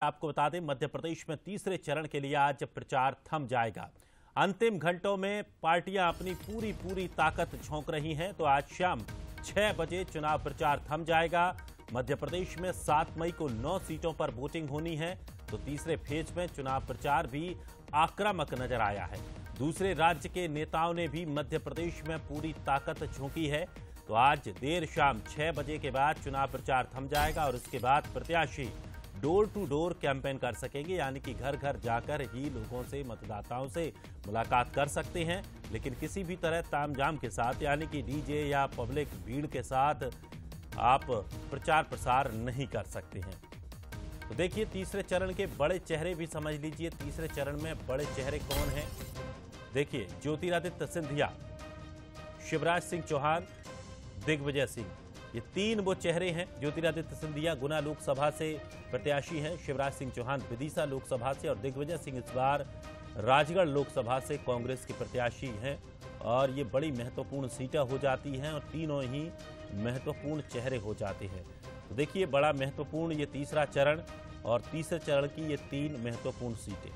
आपको बता दें, मध्य प्रदेश में तीसरे चरण के लिए आज प्रचार थम जाएगा। अंतिम घंटों में पार्टियां अपनी पूरी ताकत झोंक रही हैं। तो आज शाम 6 बजे चुनाव प्रचार थम जाएगा। मध्य प्रदेश में 7 मई को 9 सीटों पर वोटिंग होनी है। तो तीसरे फेज में चुनाव प्रचार भी आक्रामक नजर आया है। दूसरे राज्य के नेताओं ने भी मध्य प्रदेश में पूरी ताकत झोंकी है। तो आज देर शाम 6 बजे के बाद चुनाव प्रचार थम जाएगा और उसके बाद प्रत्याशी डोर टू डोर कैंपेन कर सकेंगे, यानी कि घर घर जाकर ही लोगों से, मतदाताओं से मुलाकात कर सकते हैं, लेकिन किसी भी तरह तामझाम के साथ, यानी कि डीजे या पब्लिक भीड़ के साथ आप प्रचार प्रसार नहीं कर सकते हैं। तो देखिए, तीसरे चरण के बड़े चेहरे भी समझ लीजिए। तीसरे चरण में बड़े चेहरे कौन हैं? देखिए, ज्योतिरादित्य सिंधिया, शिवराज सिंह चौहान, दिग्विजय सिंह, ये 3 वो चेहरे हैं। ज्योतिरादित्य सिंधिया गुना लोकसभा से प्रत्याशी हैं, शिवराज सिंह चौहान विदिशा लोकसभा से और दिग्विजय सिंह इस बार राजगढ़ लोकसभा से कांग्रेस के प्रत्याशी हैं। और ये बड़ी महत्वपूर्ण सीटें हो जाती हैं और तीनों ही महत्वपूर्ण चेहरे हो जाते हैं। तो देखिए, बड़ा महत्वपूर्ण ये तीसरा चरण और तीसरे चरण की ये 3 महत्वपूर्ण सीटें।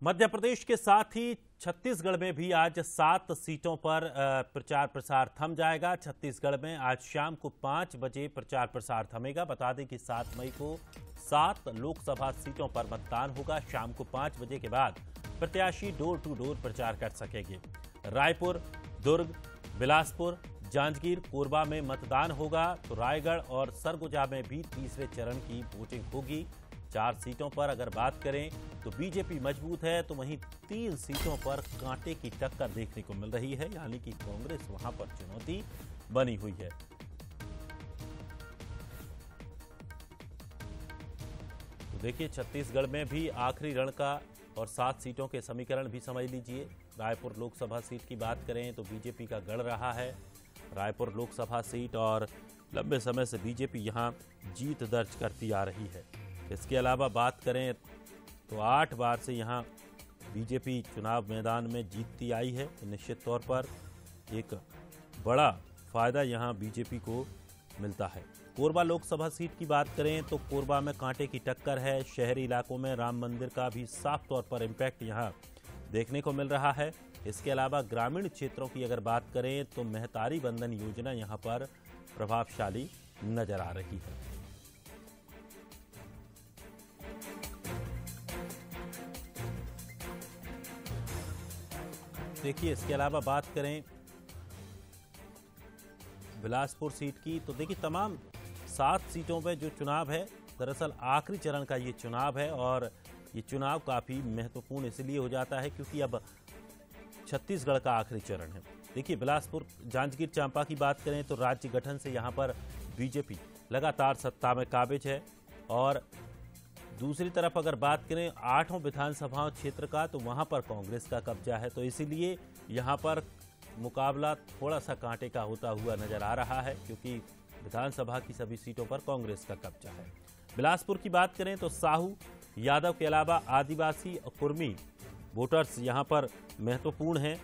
मध्य प्रदेश के साथ ही छत्तीसगढ़ में भी आज 7 सीटों पर प्रचार प्रसार थम जाएगा। छत्तीसगढ़ में आज शाम को 5 बजे प्रचार प्रसार थमेगा। बता दें कि 7 मई को 7 लोकसभा सीटों पर मतदान होगा। शाम को 5 बजे के बाद प्रत्याशी डोर टू डोर प्रचार कर सकेंगे। रायपुर, दुर्ग, बिलासपुर, जांजगीर, कोरबा में मतदान होगा। तो रायगढ़ और सरगुजा में भी तीसरे चरण की वोटिंग होगी। 4 सीटों पर अगर बात करें तो बीजेपी मजबूत है, तो वहीं 3 सीटों पर कांटे की टक्कर देखने को मिल रही है, यानी कि कांग्रेस वहां पर चुनौती बनी हुई है। तो देखिए, छत्तीसगढ़ में भी आखिरी रण का और 7 सीटों के समीकरण भी समझ लीजिए। रायपुर लोकसभा सीट की बात करें तो बीजेपी का गढ़ रहा है रायपुर लोकसभा सीट, और लंबे समय से बीजेपी यहां जीत दर्ज करती आ रही है। इसके अलावा बात करें तो 8 बार से यहां बीजेपी चुनाव मैदान में जीतती आई है। तो निश्चित तौर पर एक बड़ा फायदा यहां बीजेपी को मिलता है। कोरबा लोकसभा सीट की बात करें तो कोरबा में कांटे की टक्कर है। शहरी इलाकों में राम मंदिर का भी साफ तौर पर इम्पैक्ट यहां देखने को मिल रहा है। इसके अलावा ग्रामीण क्षेत्रों की अगर बात करें तो महतारी बंधन योजना यहां पर प्रभावशाली नजर आ रही है। देखिए, इसके अलावा बात करें बिलासपुर सीट की, तो देखिए तमाम 7 सीटों में जो चुनाव है, दरअसल आखिरी चरण का ये चुनाव है और ये चुनाव काफ़ी महत्वपूर्ण इसलिए हो जाता है क्योंकि अब छत्तीसगढ़ का आखिरी चरण है। देखिए, बिलासपुर, जांजगीर चांपा की बात करें तो राज्य गठन से यहाँ पर बीजेपी लगातार सत्ता में काबिज है। और दूसरी तरफ अगर बात करें 8 विधानसभा क्षेत्र का, तो वहाँ पर कांग्रेस का कब्जा है। तो इसीलिए यहाँ पर मुकाबला थोड़ा सा कांटे का होता हुआ नजर आ रहा है, क्योंकि विधानसभा की सभी सीटों पर कांग्रेस का कब्जा है। बिलासपुर की बात करें तो साहू, यादव के अलावा आदिवासी और कुर्मी वोटर्स यहाँ पर महत्वपूर्ण हैं।